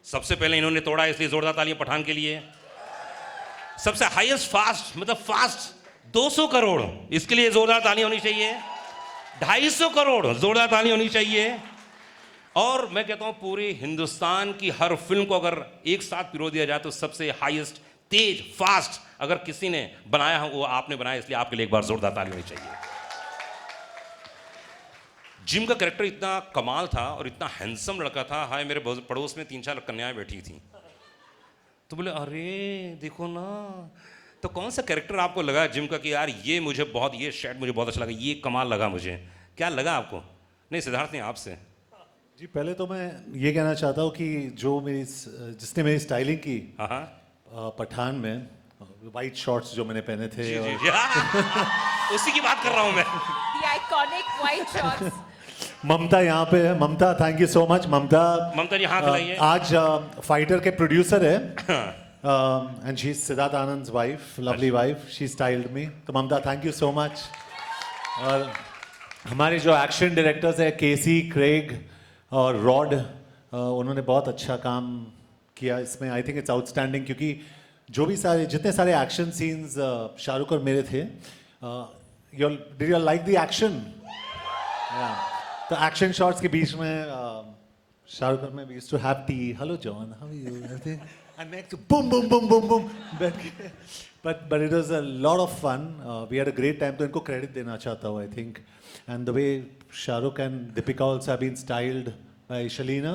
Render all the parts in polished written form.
सबसे पहले इन्होंने तोड़ा, इसलिए जोरदार तालियां पठान के लिए। सबसे हाईएस्ट फास्ट, मतलब फास्ट 200 करोड़, इसके लिए जोरदार ताली होनी चाहिए। 250 करोड़, जोरदार ताली होनी चाहिए। और मैं कहता हूं पूरे हिंदुस्तान की हर फिल्म को अगर एक साथ पिरो दिया जाए तो सबसे हाईएस्ट, तेज, फास्ट अगर किसी ने बनाया है वो आपने बनाया, इसलिए आपके लिए एक बार जोरदार ताली होनी चाहिए। जिम का कैरेक्टर इतना कमाल था और इतना हैंडसम लड़का था। हाय, मेरे पड़ोस में 3-4 कन्याएं बैठी थी, तो बोले अरे देखो ना। तो कौन सा कैरेक्टर आपको लगा जिम का कि यार ये मुझे बहुत, ये शेड मुझे बहुत अच्छा लगा, ये कमाल लगा मुझे? क्या लगा आपको? नहीं सिद्धार्थ, नहीं आपसे। जी, पहले तो मैं ये कहना चाहता हूँ कि जो जिसने मेरी स्टाइलिंग की पठान में, वाइट शॉर्ट्स जो मैंने पहने थे, जी, जी, जी, उसी की बात कर रहा हूँ मैं। The iconic white shorts. ममता यहाँ पे है। Mamta, thank you so much. Mamta ji हाथ हिलाइए। आज फाइटर के प्रोड्यूसर है and she is Siddharth Anand's wife, lovely wife. She styled me. तो Mamta, thank you so much. और हमारे जो एक्शन डायरेक्टर्स है, केसी, क्रेग और रॉड, उन्होंने बहुत अच्छा काम किया इसमें। आई थिंक इट्स आउटस्टैंडिंग, क्योंकि जो भी जितने सारे एक्शन सीन्स शाहरुख और मेरे थे, did you like the action? तो एक्शन शॉट्स के बीच में शाहरुख और मैं we used to have tea, hello John, how are you, everything, and next boom boom boom boom boom, but it was a lot of fun. We had a great time. तो इनको credit देना चाहता हूँ, I think, and the way Shahrukh and Deepika also have been styled by Shaleena,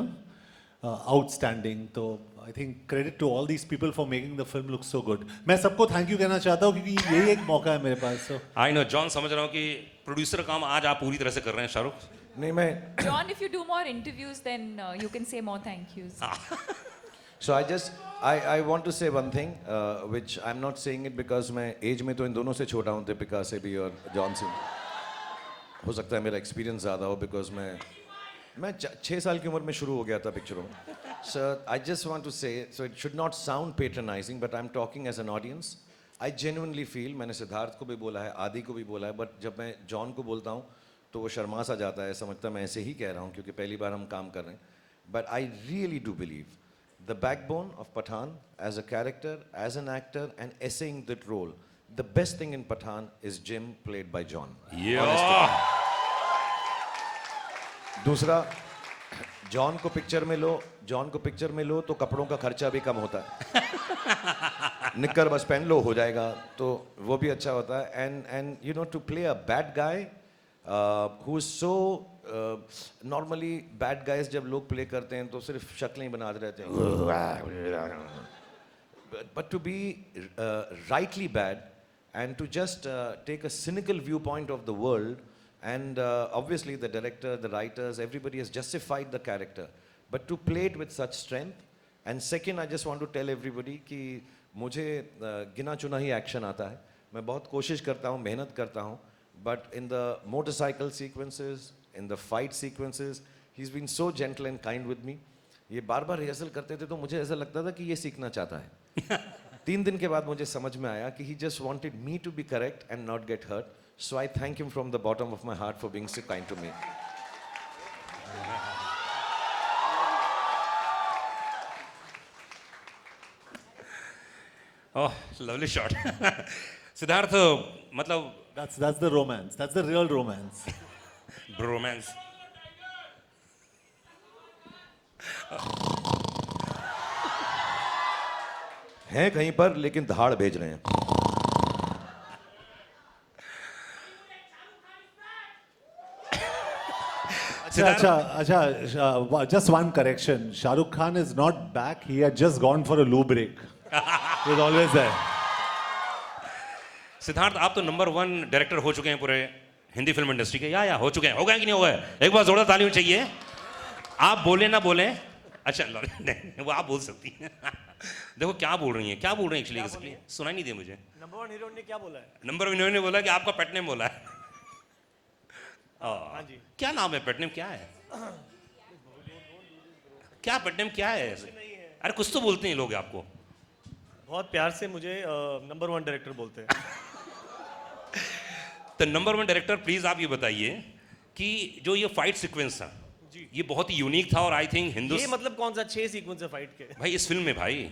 outstanding. तो आई think credit to all these people for making the film look so good. मैं सबको thank you कहना चाहता हूँ क्योंकि यही एक मौका है मेरे पास। सो आई नो जॉन, समझ रहा हूँ कि प्रोड्यूसर काम आज आप पूरी तरह से कर रहे हैं शाहरुख। नहीं, मैं John, if you do more interviews, then you can say more thank yous. so I want to say one thing, which I'm not saying it because मैं एज में तो इन दोनों से छोटा हूँ, दीपिका से भी और जॉन से। हो सकता है मेरा एक्सपीरियंस ज़्यादा हो, बिकॉज मैं 6 साल की उम्र में शुरू हो गया था पिक्चरों में। So I just want to say, so it should not sound patronizing, but I'm talking as an audience. I genuinely feel, मैंने सिद्धार्थ को भी बोला है, आदि को भी बोला है, बट जब मैं जॉन को बोलता हूँ तो वो शर्मा सा जाता है, समझता मैं ऐसे ही कह रहा हूँ क्योंकि पहली बार हम काम कर रहे हैं। But I really do believe the backbone of Pathaan as a character, as an actor and essaying that role, the best thing in Pathaan is Jim played by John. दूसरा, जॉन को पिक्चर में लो तो कपड़ों का खर्चा भी कम होता है। निक्कर बस पहन लो, हो जाएगा, तो वो भी अच्छा होता है। And you know, to play a bad guy who is so, normally bad guys जब लोग प्ले करते हैं तो सिर्फ शक्लें ही बनाते रहते हैं, but to be rightly bad and to just take a cynical viewpoint of the world, and obviously the director, the writers, everybody has justified the character, but to play it with such strength. And second, I just want to tell everybody कि मुझे गिना चुना ही action आता है। मैं बहुत कोशिश करता हूँ, मेहनत करता हूँ, but in the motorcycle sequences, in the fight sequences, he's been so gentle and kind with me. ये बार बार रिहर्सल करते थे तो मुझे ऐसा लगता था कि ये सीखना चाहता है। 3 दिन के बाद मुझे समझ में आया कि he just wanted me to be correct and not get hurt. So I thank him from the bottom of my heart for being so kind to me. Oh, lovely shot. Siddharth, मतलब that's the romance. That's the real romance. Bromance. हैं कहीं पर, लेकिन धाड़ भेज रहे हैं। अच्छा, just one correction. Shahrukh Khan is not back. He had just gone for a loo break. He was always there. Siddharth, आप तो नंबर 1 डायरेक्टर हो चुके हैं पूरे हिंदी फिल्म इंडस्ट्री के, या हो चुके हैं, हो गए कि नहीं हो गए? एक बार जोरदार ताली होनी चाहिए। आप बोले ना बोले, अच्छा नहीं, वो आप बोल सकती हैं। देखो क्या बोल रही हैं, क्या बोल रही हैं एक्चुअली, सुनाई नहीं दे मुझे। नंबर 1 हीरो ने क्या बोला है? नंबर 1 हीरो ने बोला कि आपका पेट नेम बोला है। हाँ जी। क्या नाम है? पेट नेम क्या है? क्या पेट नेम क्या है? अरे कुछ तो बोलते हैं लोग आपको। बहुत प्यार से मुझे नंबर 1 डायरेक्टर बोलते हैं। तो नंबर 1 डायरेक्टर, प्लीज आप ये बताइए कि जो ये फाइट सीक्वेंस था, ये बहुत ही यूनिक था और आई थिंक ये हिंदुस्तान मतलब कौन सा 6 सीक्वेंस है फाइट के? भाई इस फिल्म में भाई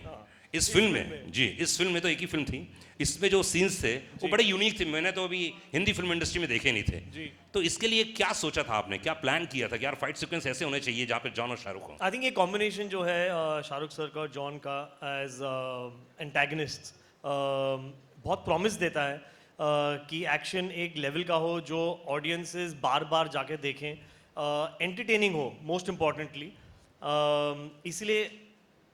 इस फिल्म में जी इस फिल्म में तो एक ही फिल्म थी इसमें जो सीन्स थे वो बड़े यूनिक थे मैंने तो अभी हिंदी फिल्म इंडस्ट्री में देखे नहीं थे जी। तो इसके लिए क्या सोचा था आपने क्या प्लान किया था कि यार फाइट सीक्वेंस ऐसे होने चाहिए जहाँ पे जॉन और शाहरुख हो आई थिंक ये कॉम्बिनेशन जो है शाहरुख सर का और जॉन का एज एंटेगनिस्ट बहुत प्रॉमिस देता है कि एक्शन एक लेवल का हो जो ऑडियंसेस बार बार जाके देखें, एंटरटेनिंग हो मोस्ट इम्पॉर्टेंटली। इसलिए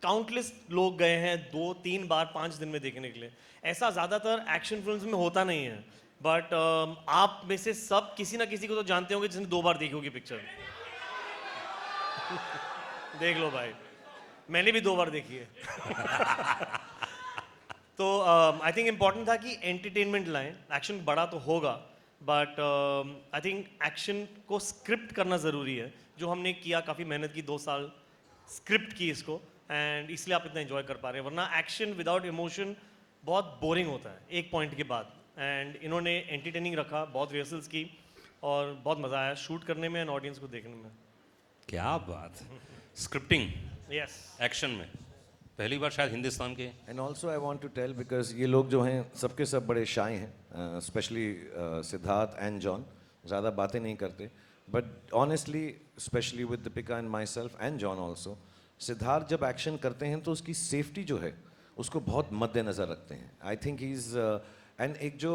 काउंटलेस लोग गए हैं 2-3 बार 5 दिन में देखने के लिए। ऐसा ज़्यादातर एक्शन फिल्म्स में होता नहीं है, बट आप में से सब किसी ना किसी को तो जानते होंगे जिसने 2 बार देखी होगी पिक्चर। देख लो भाई, मैंने भी 2 बार देखी है। तो आई थिंक इम्पॉर्टेंट था कि एंटरटेनमेंट लाएं। एक्शन बड़ा तो होगा, बट आई थिंक एक्शन को स्क्रिप्ट करना ज़रूरी है, जो हमने किया। काफ़ी मेहनत की, 2 साल स्क्रिप्ट की इसको, एंड इसलिए आप इतना एंजॉय कर पा रहे हैं। वरना एक्शन विदाउट इमोशन बहुत बोरिंग होता है एक पॉइंट के बाद। एंड इन्होंने एंटरटेनिंग रखा, बहुत रिहर्सल्स की और बहुत मज़ा आया शूट करने में एंड ऑडियंस को देखने में। क्या बात स्क्रिप्टिंग यस। एक्शन में पहली बार शायद हिंदुस्तान के and also I want to tell because ये लोग जो हैं सबके सब बड़े शाय हैं, स्पेशली सिद्धार्थ एंड जॉन ज़्यादा बातें नहीं करते, but honestly specially with Deepika and my self and John also, Siddharth जब एक्शन करते हैं तो उसकी सेफ्टी जो है उसको बहुत मद्देनज़र रखते हैं। I think he is and एक जो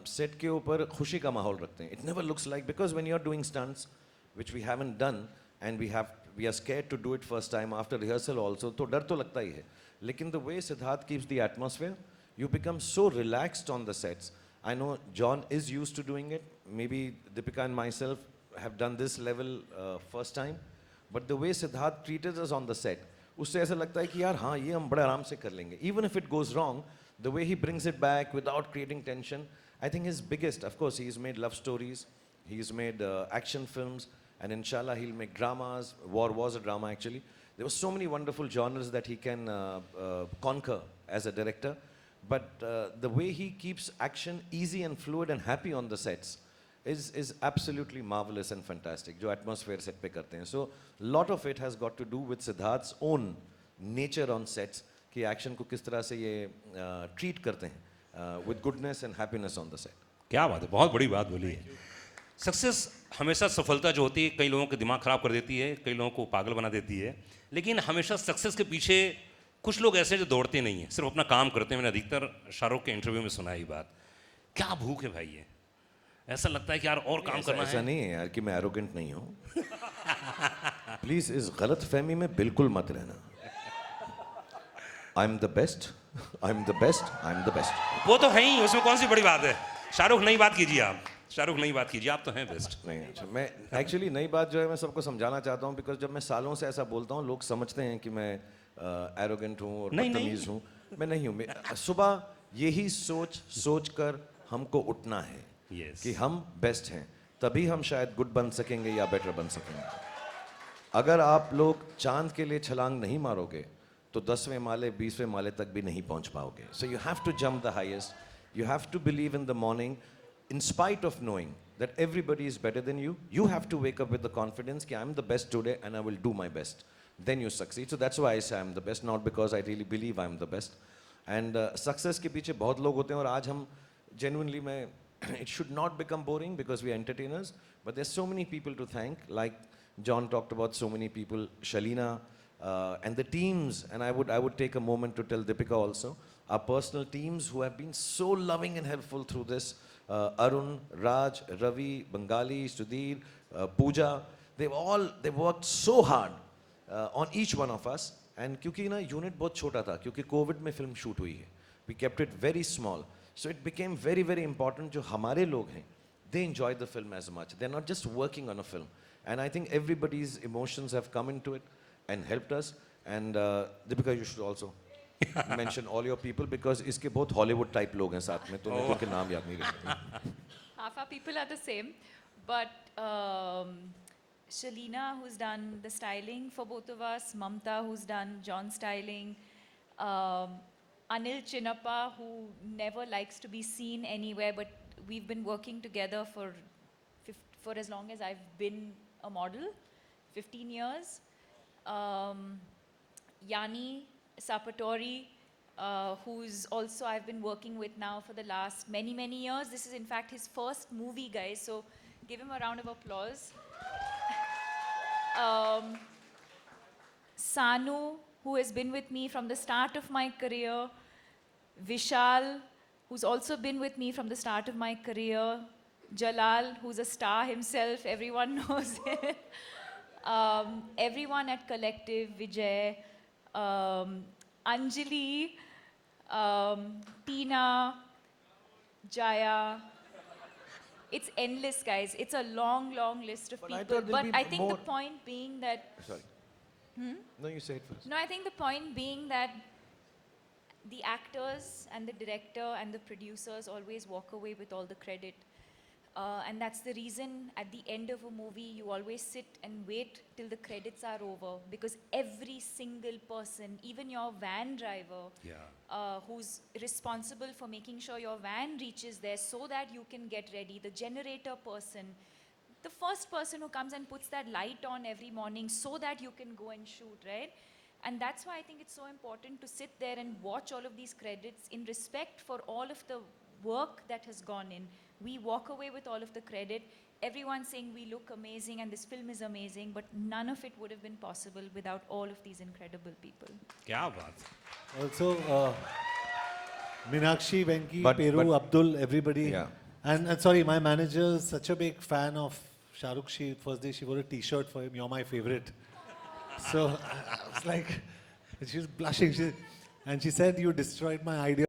सेट के ऊपर खुशी का माहौल रखते हैं। It never looks like, because when you are doing stunts which we haven't done and we are scared to do it first time after rehearsal also, तो डर तो लगता ही है। लेकिन the way Siddharth keeps the atmosphere, you become so relaxed on the sets. I know John is used to doing it. Maybe Deepika and myself have done this level first time. But the way Siddharth treated us on the set, उससे ऐसा लगता है कि यार हाँ ये हम बड़े आराम से कर लेंगे. Even if it goes wrong, the way he brings it back without creating tension, I think his biggest, of course, he's made love stories, he's made action films, and inshallah he'll make dramas. War was a drama actually. There were so many wonderful genres that he can conquer as a director. But the way he keeps action easy and fluid and happy on the sets is absolutely marvelous and fantastic. जो atmosphere set पे करते हैं. So lot of it has got to do with Siddharth's own nature on sets कि action को किस तरह से ये treat करते हैं with goodness and happiness on the set. क्या बात है, बहुत बड़ी बात बोली है। सक्सेस हमेशा सफलता जो होती है कई लोगों के दिमाग खराब कर देती है, कई लोगों को पागल बना देती है, लेकिन हमेशा सक्सेस के पीछे कुछ लोग ऐसे जो दौड़ते नहीं हैं, सिर्फ अपना काम करते हैं। मैंने अधिकतर शाहरुख के इंटरव्यू में सुना है ये बात। क्या भूख है भाई ये, ऐसा लगता है कि यार और काम करना ऐसा है। नहीं है यार कि मैं एरोगेंट नहीं हूँ। प्लीज इस गलत फहमी में बिल्कुल मत रहना। I am the best, I am the best, I am the best. वो तो है ही, उसमें कौन सी बड़ी बात है। शाहरुख नई बात कीजिए आप, शाहरुख नई बात कीजिए, आप तो हैं बेस्ट। नहीं अच्छा, मैं एक्चुअली नई बात जो है मैं सबको समझाना चाहता हूँ, बिकॉज जब मैं सालों से ऐसा बोलता हूँ लोग समझते हैं कि मैं एरोगेंट हूँ और नहीं, बदतमीज हूँ। मैं नहीं हूँ। सुबह यही सोच कर हमको उठना है Yes. कि हम बेस्ट हैं, तभी हम शायद गुड बन सकेंगे या बेटर बन सकेंगे। अगर आप लोग चांद के लिए छलांग नहीं मारोगे तो 10वें माले 20वें माले तक भी नहीं पहुंच पाओगे। So you have to jump the highest, you have to believe in the morning in spite of knowing that everybody is better than you. You have to wake up with the confidence that I'm the best today and I will do my best. Then you succeed. So that's why I say I'm the best, not because I really believe I'm the best. And success के पीछे बहुत लोग होते हैं और आज हम genuinely it should not become boring because we are entertainers, but there's so many people to thank. Like John talked about so many people, Shalina, and the teams, and I would take a moment to tell Deepika also, our personal teams who have been so loving and helpful through this. Arun, Raj, Ravi, Bengali, Sudhir, Pooja, they've worked so hard on each one of us. And क्योंकि ना unit बहुत छोटा था, क्योंकि Covid में film shoot हुई है, we kept it very small, so it became very very important. जो हमारे लोग हैं, they enjoy the film as much. They're not just working on a film, and I think everybody's emotions have come into it and helped us. And Deepika, you should also mention all your people because इसके बहुत Hollywood type लोग हैं साथ में, तो मेरे को उनके नाम याद नहीं रहते। Half our people are the same, but Shalina, who's done the styling for both of us, Mamta, who's done John's styling, Anil Chinnappa, who never likes to be seen anywhere, but we've been working together for as long as I've been a model. 15 years. Yanni Sapatori, who's also I've been working with now for the last many, many years. This is in fact his first movie, guys, so give him a round of applause. Sanu, who has been with me from the start of my career. Vishal, who's also been with me from the start of my career. Jalal, who's a star himself, everyone knows him. Everyone at Collective, Vijay, Anjali, Tina, Jaya. It's endless, guys. It's a long, long list of But I people. thought there'll But be I think more. the point being that Sorry. No, you say it first. no, I think the point being that the actors and the director and the producers always walk away with all the credit. And that's the reason at the end of a movie, you always sit and wait till the credits are over. Because every single person, even your van driver, who's responsible for making sure your van reaches there so that you can get ready, the generator person, the first person who comes and puts that light on every morning so that you can go and shoot, right? And that's why I think it's so important to sit there and watch all of these credits in respect for all of the work that has gone in. We walk away with all of the credit. Everyone's saying we look amazing and this film is amazing, but none of it would have been possible without all of these incredible people. क्या बात. Also, Meenakshi, Venki, But- Peru, but- Abdul, everybody. Yeah. And sorry, my manager is such a big fan of Shahrukh. First day she wore a T-shirt for him. You're my favorite. So I was like, and she was blushing. And she said, you destroyed my idea.